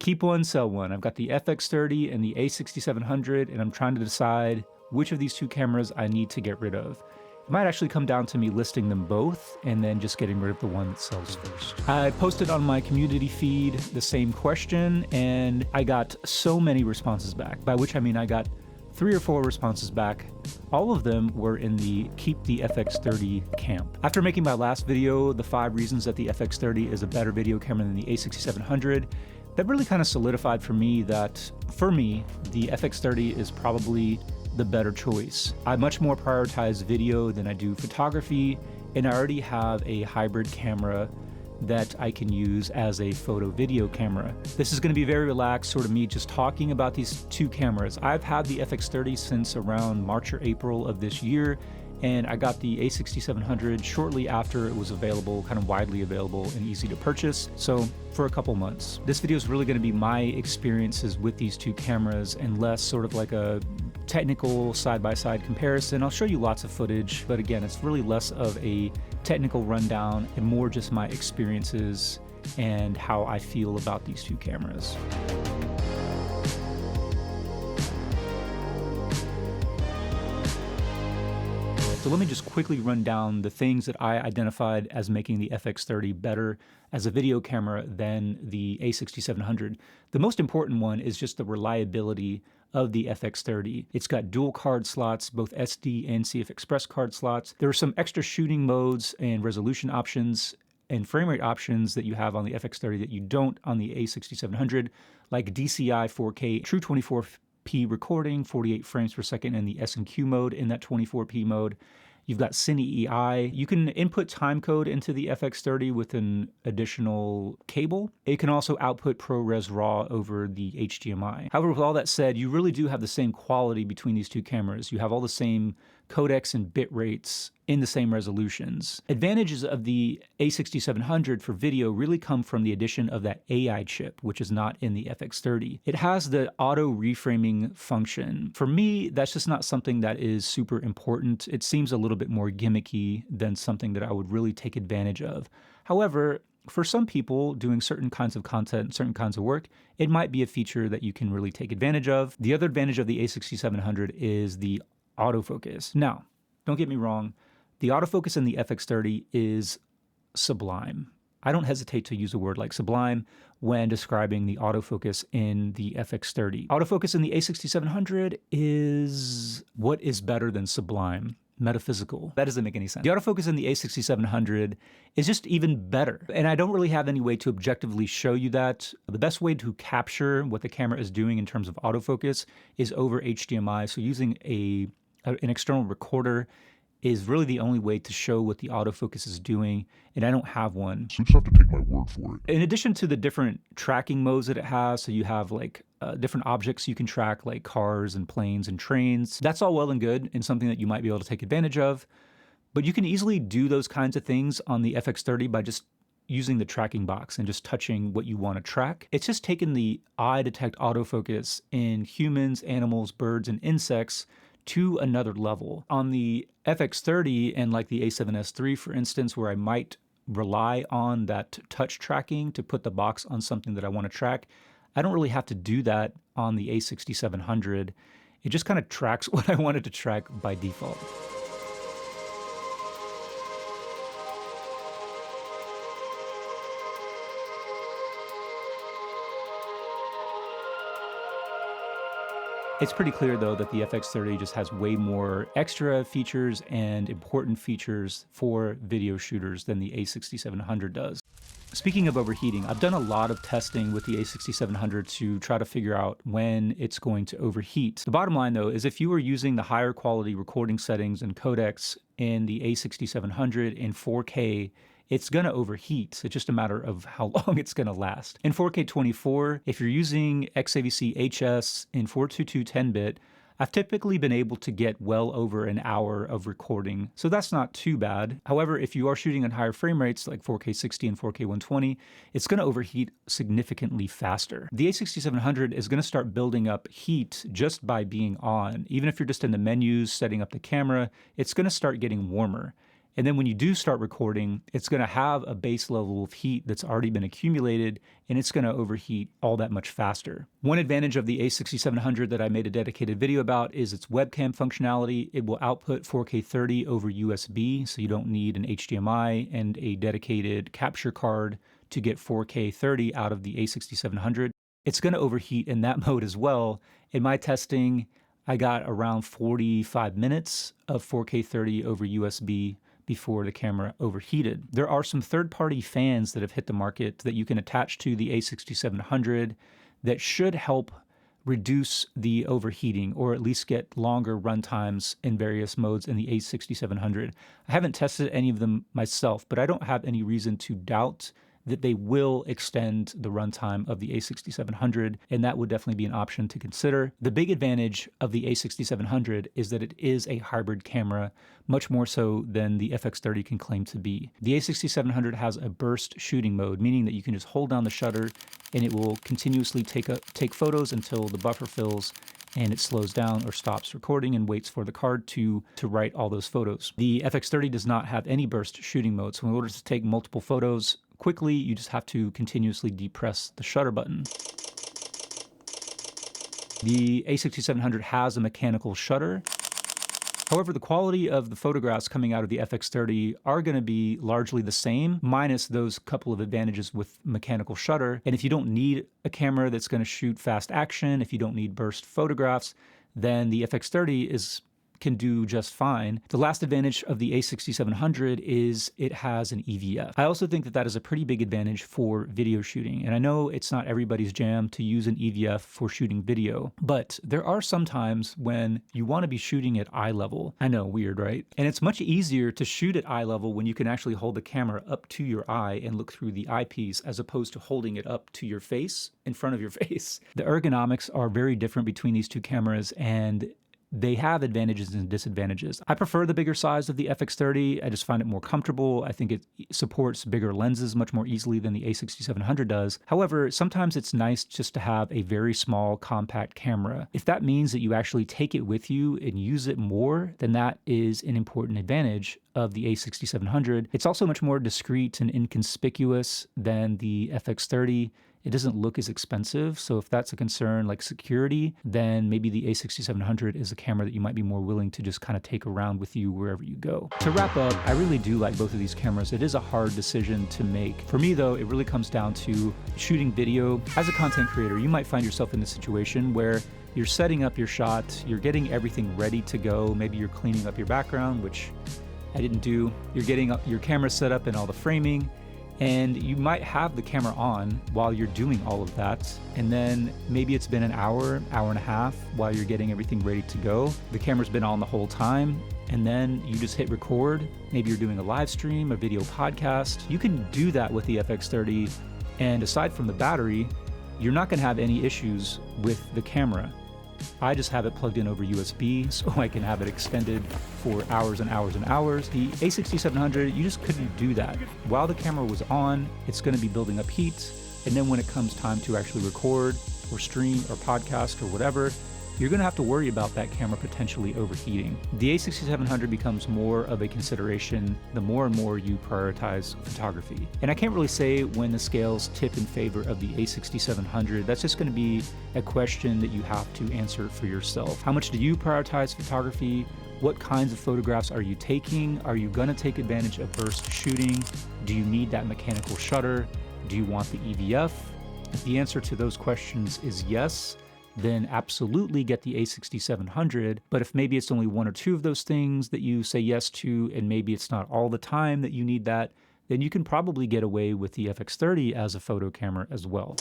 Keep one, sell one. I've got the FX30 and the a6700, and I'm trying to decide which of these two cameras I need to get rid of. It might actually come down to me listing them both and then just getting rid of the one that sells first. I posted on my community feed the same question, and I got so many responses back, by which I mean I got 3 or 4 responses back. All of them were in the keep the FX30 camp. After making my last video, the 5 reasons that the FX30 is a better video camera than the a6700, that really kind of solidified for me that, for me, the FX30 is probably the better choice. I much more prioritize video than I do photography, and I already have a hybrid camera that I can use as a photo video camera. This is going to be very relaxed, sort of me just talking about these two cameras. I've had the FX30 since around March or April of this year, and I got the a6700 shortly after it was available, kind of widely available and easy to purchase, so for a couple months. This video is really going to be my experiences with these two cameras and less sort of like a technical side-by-side comparison. I'll show you lots of footage, but again, it's really less of a technical rundown and more just my experiences and how I feel about these two cameras. So let me just quickly run down the things that I identified as making the FX30 better as a video camera than the a6700. The most important one is just the reliability of the FX30. It's got dual card slots, both SD and CF Express card slots. There are some extra shooting modes and resolution options and frame rate options that you have on the FX30 that you don't on the a6700, like DCI 4K, true 24p recording, 48 frames per second in the S&Q mode in that 24p mode. You've got Cine EI. You can input timecode into the FX30 with an additional cable. It can also output ProRes RAW over the HDMI. However, with all that said, you really do have the same quality between these two cameras. You have all the same codecs and bit rates in the same resolutions. Advantages of the a6700 for video really come from the addition of that AI chip, which is not in the FX30. It has the auto reframing function. For me, that's just not something that is super important. It seems a little bit more gimmicky than something that I would really take advantage of. However, for some people doing certain kinds of content, certain kinds of work, it might be a feature that you can really take advantage of. The other advantage of the a6700 is the autofocus. Now, don't get me wrong, the autofocus in the FX30 is sublime. I don't hesitate to use a word like sublime when describing the autofocus in the FX30. Autofocus in the a6700 is what is better than sublime? Metaphysical. That doesn't make any sense. The autofocus in the a6700 is just even better. And I don't really have any way to objectively show you that. The best way to capture what the camera is doing in terms of autofocus is over HDMI. So using an external recorder is really the only way to show what the autofocus is doing, and I don't have one. So you just have to take my word for it. In addition to the different tracking modes that it has, so you have like different objects you can track, like cars and planes and trains. That's all well and good and something that you might be able to take advantage of, but you can easily do those kinds of things on the FX30 by just using the tracking box and just touching what you want to track. It's just taken the eye detect autofocus in humans, animals, birds, and insects to another level. On the FX30 and like the A7S III, for instance, where I might rely on that touch tracking to put the box on something that I want to track, I don't really have to do that on the a6700. It just kind of tracks what I wanted to track by default. It's pretty clear, though, that the FX30 just has way more extra features and important features for video shooters than the a6700 does. Speaking of overheating, I've done a lot of testing with the a6700 to try to figure out when it's going to overheat. The bottom line, though, is if you are using the higher quality recording settings and codecs in the a6700 in 4K, it's going to overheat. It's just a matter of how long it's going to last. In 4K 24, if you're using XAVC HS in 422 10-bit, I've typically been able to get well over an hour of recording, so that's not too bad. However, if you are shooting at higher frame rates like 4K 60 and 4K 120, it's going to overheat significantly faster. The a6700 is going to start building up heat just by being on. Even if you're just in the menus setting up the camera, it's going to start getting warmer. And then when you do start recording, it's going to have a base level of heat that's already been accumulated, and it's going to overheat all that much faster. One advantage of the a6700 that I made a dedicated video about is its webcam functionality. It will output 4K 30 over USB, so you don't need an HDMI and a dedicated capture card to get 4K 30 out of the a6700. It's going to overheat in that mode as well. In my testing, I got around 45 minutes of 4K 30 over USB before the camera overheated. There are some third-party fans that have hit the market that you can attach to the a6700 that should help reduce the overheating, or at least get longer run times in various modes in the a6700. I haven't tested any of them myself, but I don't have any reason to doubt that they will extend the runtime of the a6700, and that would definitely be an option to consider. The big advantage of the a6700 is that it is a hybrid camera, much more so than the FX30 can claim to be. The a6700 has a burst shooting mode, meaning that you can just hold down the shutter and it will continuously take photos until the buffer fills and it slows down or stops recording and waits for the card to write all those photos. The FX30 does not have any burst shooting mode, so in order to take multiple photos quickly, you just have to continuously depress the shutter button. The a6700 has a mechanical shutter. However, the quality of the photographs coming out of the FX30 are going to be largely the same, minus those couple of advantages with mechanical shutter. And if you don't need a camera that's going to shoot fast action, if you don't need burst photographs, then the FX30 can do just fine. The last advantage of the a6700 is it has an EVF. I also think that that is a pretty big advantage for video shooting. And I know it's not everybody's jam to use an EVF for shooting video, but there are some times when you want to be shooting at eye level. I know, weird, right? And it's much easier to shoot at eye level when you can actually hold the camera up to your eye and look through the eyepiece, as opposed to holding it up to your face, in front of your face. The ergonomics are very different between these two cameras, and they have advantages and disadvantages. I prefer the bigger size of the FX30. I just find it more comfortable. I think it supports bigger lenses much more easily than the a6700 does. However, sometimes it's nice just to have a very small, compact camera. If that means that you actually take it with you and use it more, then that is an important advantage of the a6700. It's also much more discreet and inconspicuous than the FX30. It doesn't look as expensive, so if that's a concern like security, then maybe the a6700 is a camera that you might be more willing to just kind of take around with you wherever you go. To wrap up, I really do like both of these cameras. It is a hard decision to make. For me though, it really comes down to shooting video. As a content creator, you might find yourself in this situation where you're setting up your shot, you're getting everything ready to go, maybe you're cleaning up your background, which I didn't do. You're getting your camera set up and all the framing, and you might have the camera on while you're doing all of that, and then maybe it's been an hour, hour and a half while you're getting everything ready to go. The camera's been on the whole time, and then you just hit record. Maybe you're doing a live stream, a video podcast. You can do that with the FX30, and aside from the battery, you're not gonna have any issues with the camera. I just have it plugged in over USB so I can have it extended for hours and hours and hours. The a6700, you just couldn't do that. While the camera was on, it's going to be building up heat, and then when it comes time to actually record or stream or podcast or whatever, you're going to have to worry about that camera potentially overheating. The a6700 becomes more of a consideration the more and more you prioritize photography. And I can't really say when the scales tip in favor of the a6700. That's just going to be a question that you have to answer for yourself. How much do you prioritize photography? What kinds of photographs are you taking? Are you going to take advantage of burst shooting? Do you need that mechanical shutter? Do you want the EVF? If the answer to those questions is yes, then absolutely get the a6700. But if maybe it's only one or two of those things that you say yes to, and maybe it's not all the time that you need that, then you can probably get away with the FX30 as a photo camera as well.